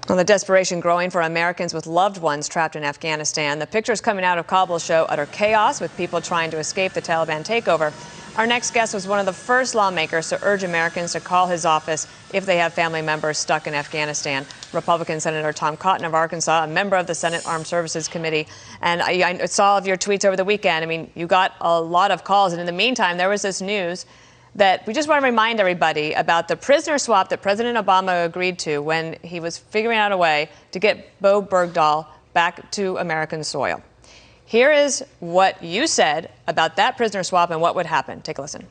Well, the desperation growing for Americans with loved ones trapped in Afghanistan. The pictures coming out of Kabul show utter chaos with people trying to escape the Taliban takeover. Our next guest was one of the first lawmakers to urge Americans to call his office if they have family members stuck in Afghanistan. Republican Senator Tom Cotton of Arkansas, a member of the Senate Armed Services Committee. And I saw all of your tweets over the weekend. I mean, you got a lot of calls. And in the meantime, there was this news that we just want to remind everybody about the prisoner swap that President Obama agreed to when he was figuring out a way to get Bo Bergdahl back to American soil. Here is what you said about that prisoner swap and what would happen. Take a listen.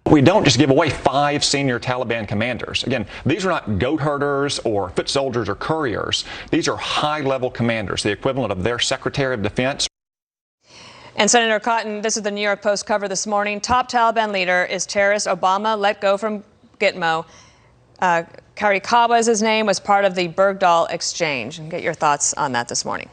We don't just give away 5 senior Taliban commanders. Again, these are not goat herders or foot soldiers or couriers. These are high-level commanders, the equivalent of their Secretary of Defense. And Senator Cotton, this is the New York Post cover this morning. Top Taliban leader is terrorist Obama let go from Gitmo. Karikaba is his name, was part of the Bergdahl exchange. And get your thoughts on that this morning.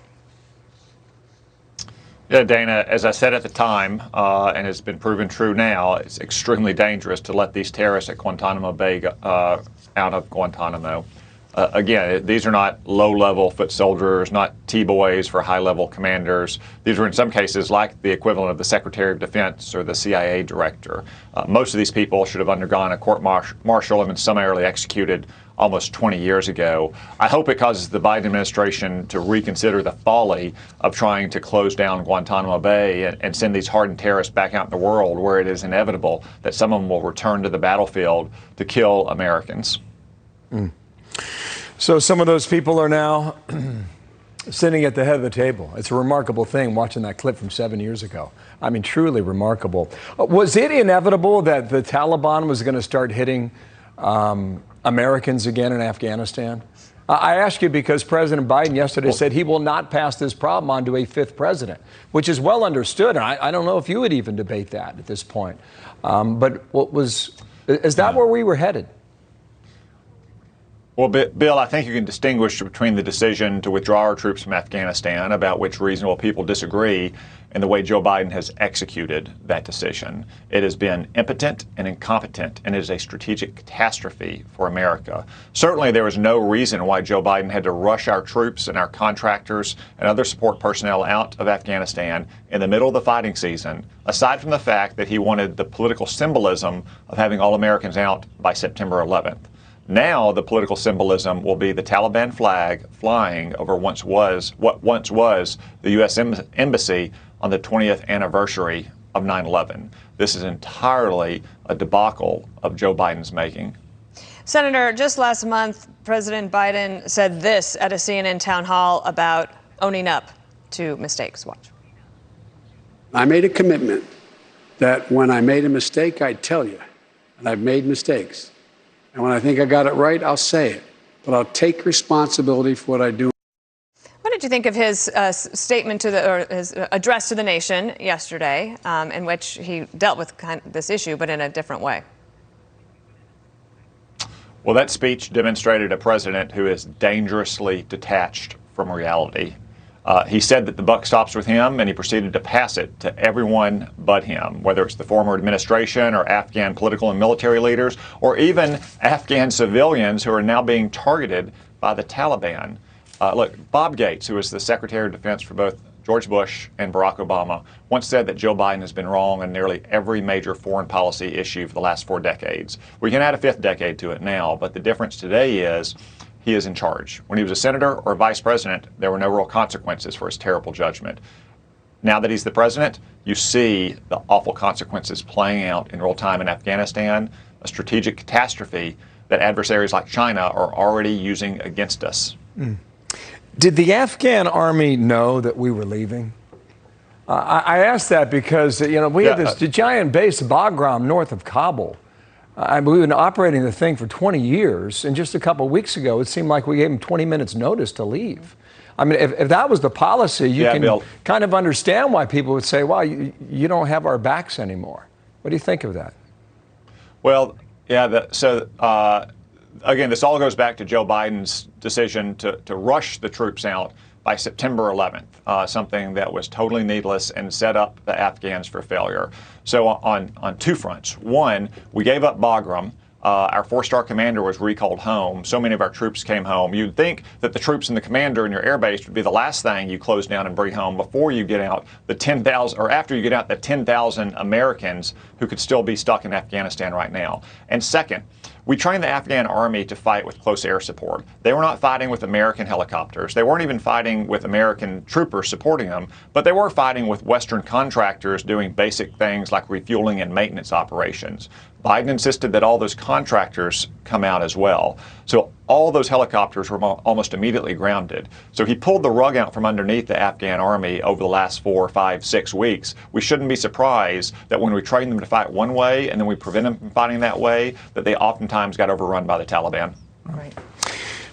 Yeah, Dana, as I said at the time, and it's been proven true now, it's extremely dangerous to let these terrorists at Guantanamo Bay out of Guantanamo. Again, these are not low-level foot soldiers, not T-boys for high-level commanders. These are in some cases like the equivalent of the Secretary of Defense or the CIA director. Most of these people should have undergone a court-martial and been summarily executed almost 20 years ago. I hope it causes the Biden administration to reconsider the folly of trying to close down Guantanamo Bay and send these hardened terrorists back out in the world where it is inevitable that some of them will return to the battlefield to kill Americans. So some of those people are now sitting at the head of the table. It's a remarkable thing watching that clip from 7 years ago. I mean, truly remarkable. Was it inevitable that the Taliban was going to start hitting Americans again in Afghanistan? I ask you because President Biden yesterday said he will not pass this problem on to a 5th president, which is well understood. And I don't know if you would even debate that at this point. But is that where we were headed? Well, Bill, I think you can distinguish between the decision to withdraw our troops from Afghanistan, about which reasonable people disagree, and the way Joe Biden has executed that decision. It has been impotent and incompetent, and it is a strategic catastrophe for America. Certainly, there was no reason why Joe Biden had to rush our troops and our contractors and other support personnel out of Afghanistan in the middle of the fighting season, aside from the fact that he wanted the political symbolism of having all Americans out by September 11th. Now the political symbolism will be the Taliban flag flying over what once was the U.S. Embassy on the 20th anniversary of 9/11. This is entirely a debacle of Joe Biden's making. Senator, just last month, President Biden said this at a CNN town hall about owning up to mistakes. Watch. I made a commitment that when I made a mistake, I'd tell you. And I've made mistakes. And when I think I got it right, I'll say it. But I'll take responsibility for what I do. What did you think of his statement or his address to the nation yesterday, in which he dealt with this issue, but in a different way? Well, that speech demonstrated a president who is dangerously detached from reality. He said that the buck stops with him, and he proceeded to pass it to everyone but him, whether it's the former administration or Afghan political and military leaders, or even Afghan civilians who are now being targeted by the Taliban. Look, Bob Gates, who was the Secretary of Defense for both George Bush and Barack Obama, once said that Joe Biden has been wrong on nearly every major foreign policy issue for the last 4 decades. We can add a 5th decade to it now, but the difference today is he is in charge. When he was a senator or vice president, there were no real consequences for his terrible judgment. Now that he's the president, you see the awful consequences playing out in real time in Afghanistan, a strategic catastrophe that adversaries like China are already using against us. Did the Afghan army know that we were leaving? I asked that because, we had this giant base, Bagram, north of Kabul. We've been operating the thing for 20 years, and just a couple of weeks ago, it seemed like we gave them 20 minutes notice to leave. I mean, if that was the policy, you can Bill, kind of understand why people would say, well, you don't have our backs anymore. What do you think of that? Well, yeah, again, this all goes back to Joe Biden's decision to rush the troops out by September 11th, something that was totally needless and set up the Afghans for failure. So on 2 fronts. One, we gave up Bagram, Our 4-star commander was recalled home. So many of our troops came home. You'd think that the troops and the commander in your air base would be the last thing you close down and bring home before you get out the 10,000, or after you get out the 10,000 Americans who could still be stuck in Afghanistan right now. And second, we trained the Afghan army to fight with close air support. They were not fighting with American helicopters. They weren't even fighting with American troopers supporting them, but they were fighting with Western contractors doing basic things like refueling and maintenance operations. Biden insisted that all those contractors come out as well. So all those helicopters were almost immediately grounded. So he pulled the rug out from underneath the Afghan army over the last 4, 5, 6 weeks. We shouldn't be surprised that when we train them to fight one way and then we prevent them from fighting that way, that they oftentimes got overrun by the Taliban. All right.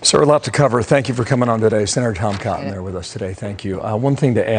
Sir, a lot to cover. Thank you for coming on today. Senator Tom Cotton there with us today. Thank you. One thing to add.